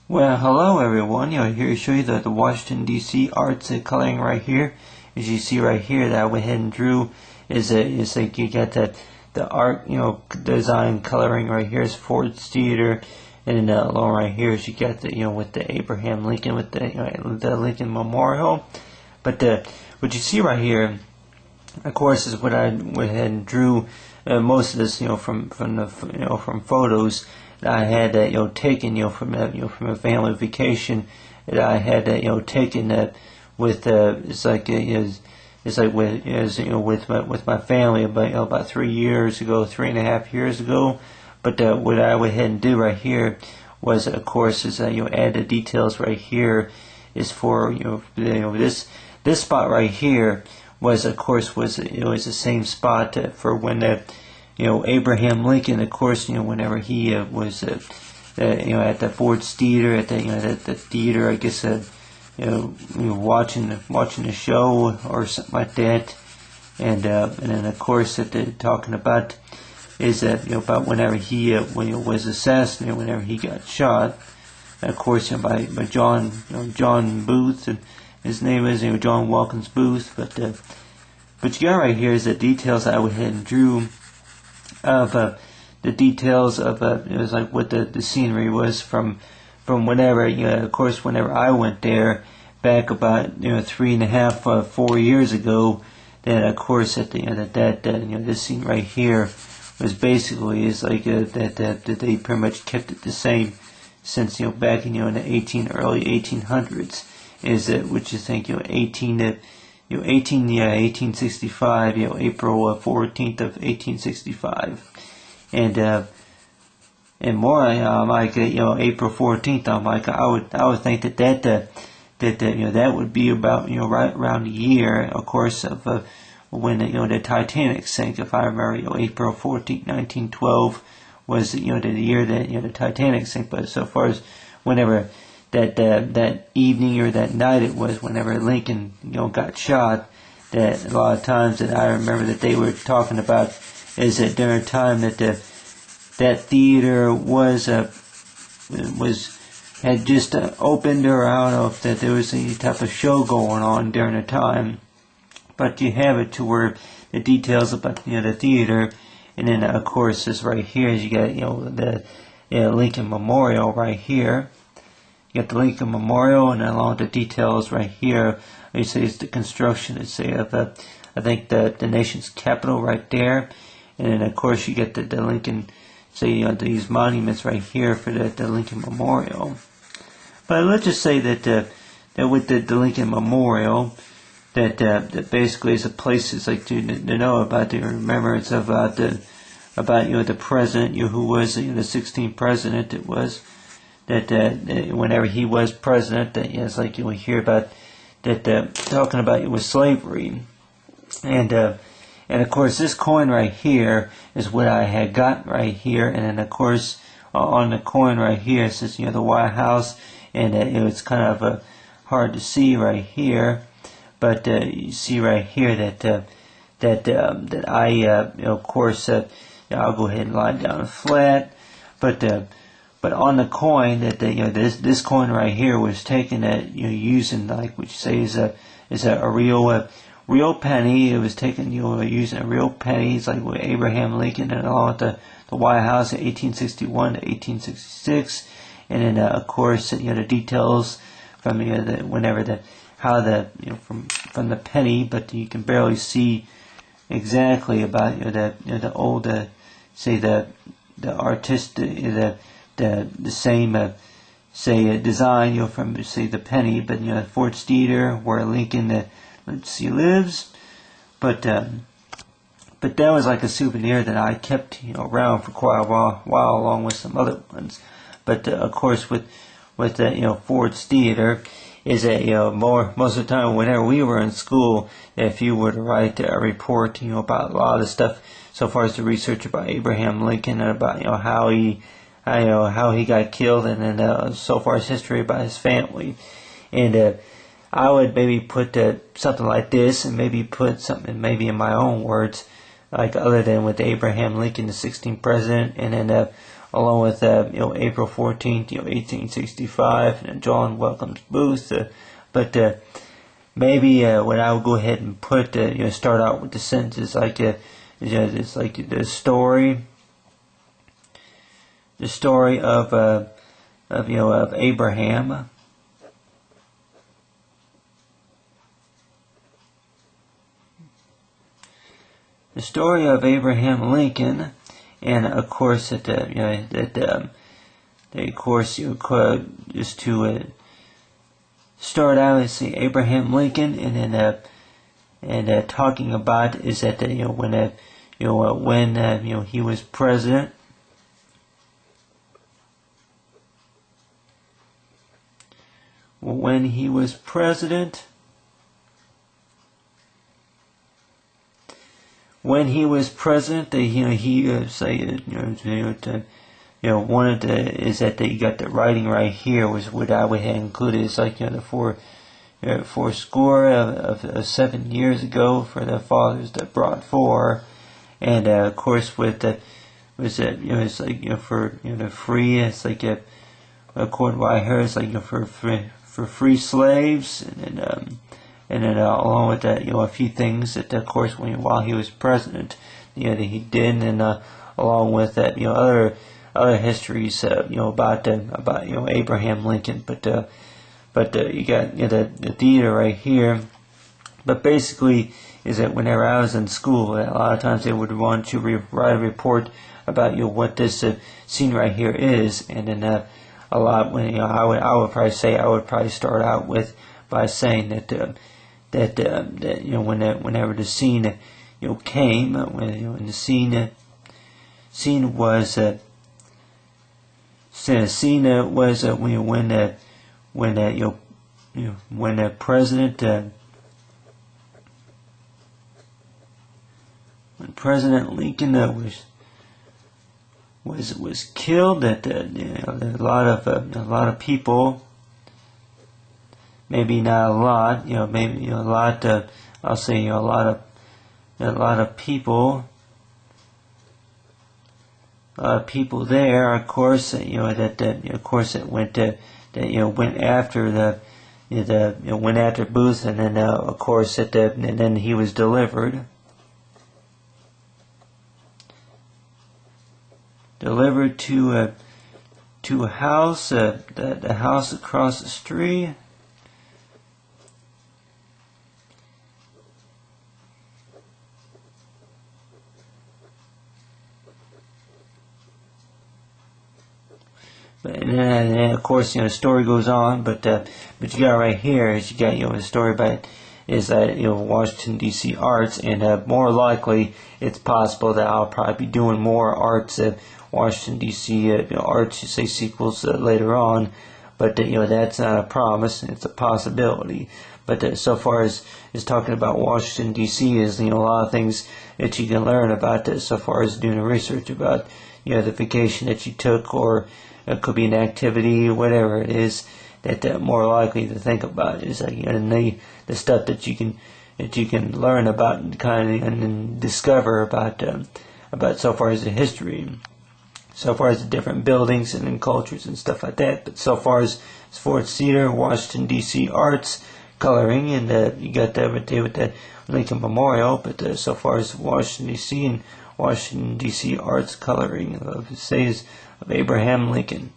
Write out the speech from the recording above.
Well, hello everyone. Here to show you the Washington D.C. arts coloring right here. As you see right here, that I went ahead and drew is like you get the art design coloring right here is Ford's Theater, and then along right here is you get the with the Abraham Lincoln with the Lincoln Memorial. But what you see right here, of course, is what I went ahead and drew. Most of this from photos that I had taken from from a family vacation that I had taken with it's like with my family about 3 years ago, 3.5 years ago. But what I went ahead and do right here was, of course, is add the details right here is for this spot right here was, of course, was the same spot for when Abraham Lincoln, of course, whenever he was at the Ford's Theater, at the theater, I guess, watching the show or something like that, and then of course that they're talking about is that about whenever he when he was assassinated, whenever he got shot, of course by John Booth, and his name is John Wilkins Booth, but you got right here is the details I went ahead and drew of the details of it was like what the scenery was from whenever of course whenever I went there back about 3.5 4 years ago. Then of course at the that this scene right here was basically is like that they pretty much kept it the same since back in in the early 1800s. Is that what you think 1865, April 14th of 1865, and more like April 14th. I would think that would be about right around the year, of course, of when the Titanic sank. If I remember, April 14th, 1912 was the year that the Titanic sank. But so far as whenever that evening or that night it was, whenever Lincoln got shot, that a lot of times that I remember that they were talking about is that during the time that that theater had just opened, or I don't know if that there was any type of show going on during the time, but you have it to where the details about the theater, and then of course this right here is you got the Lincoln Memorial right here. You got the Lincoln Memorial, and along with the details right here, you say it's the construction. It's of I think the nation's capital right there, and then of course you get the Lincoln, these monuments right here for the Lincoln Memorial. But let's just say that with the Lincoln Memorial, that basically is a place is like to know about the remembrance about the president who was the 16th president. It was that whenever he was president, that it's like you hear about that talking about it was slavery, and of course this coin right here is what I had got right here, and then of course on the coin right here it says the White House, and it's kind of hard to see right here, but you see right here that I of course I'll go ahead and lie down flat, but on the coin that this coin right here was taken at using like what you say is a real penny. It was taken using a real penny. It's like with Abraham Lincoln and along with the White House in 1861 to 1866, and then of course the details from how from the penny, but you can barely see exactly about the old the artist the same design from the penny, but Ford's Theater where Lincoln lives, but that was like a souvenir that I kept around for quite a while along with some other ones. But of course with Ford's Theater is most of the time whenever we were in school, if you were to write a report about a lot of stuff so far as the research about Abraham Lincoln and about how he got killed, and then so far as history about his family, and I would maybe put something like this, and maybe put something maybe in my own words, like other than with Abraham Lincoln, the 16th president, and then along with April 14th, 1865, and John welcomes Booth. But maybe what I would go ahead and put, start out with the sentence like, it's like the story of Abraham. The story of Abraham Lincoln, and of course of course just to start out, let's see, Abraham Lincoln, and then talking about is that when he was president. When he was president. When he was president, he wanted to, is that you got the writing right here was what I would have included. It's like the four score of 7 years ago for the fathers that brought four, and of course with the was that it's like for the free, it's like according to what I heard, it's like for free slaves, and then along with that, a few things that, of course, while he was president, that he did, and along with that, other histories, about Abraham Lincoln. But you got the theater right here. But basically, is that whenever I was in school, a lot of times they would want to write a report about what this scene right here is, and then a lot when I would probably start out with by saying that. Whenever the scene came, when the scene was when the president when President Lincoln was killed, that a lot of people. Maybe not a lot, maybe a lot. I'll say a lot of people. A lot of people there, of course. Of course it went went after went after Booth, and then of course and then he was delivered to a house, the house across the street. And then, of course, the story goes on, but you got right here is you got the story about is that Washington D.C. arts, and more likely it's possible that I'll probably be doing more arts Washington D.C. Arts, you say sequels later on, but that's not a promise; it's a possibility. But so far as talking about Washington D.C. is a lot of things that you can learn about this. So far as doing research about the vacation that you took, or it could be an activity, whatever it is that more likely to think about is the stuff that you can learn about and kind of and discover about so far as the history, so far as the different buildings and then cultures and stuff like that. But so far as Fort Cedar, Washington D.C. arts, coloring, and you got that right there with the Lincoln Memorial. But so far as Washington D.C. and Washington D.C. arts, coloring of Abraham Lincoln.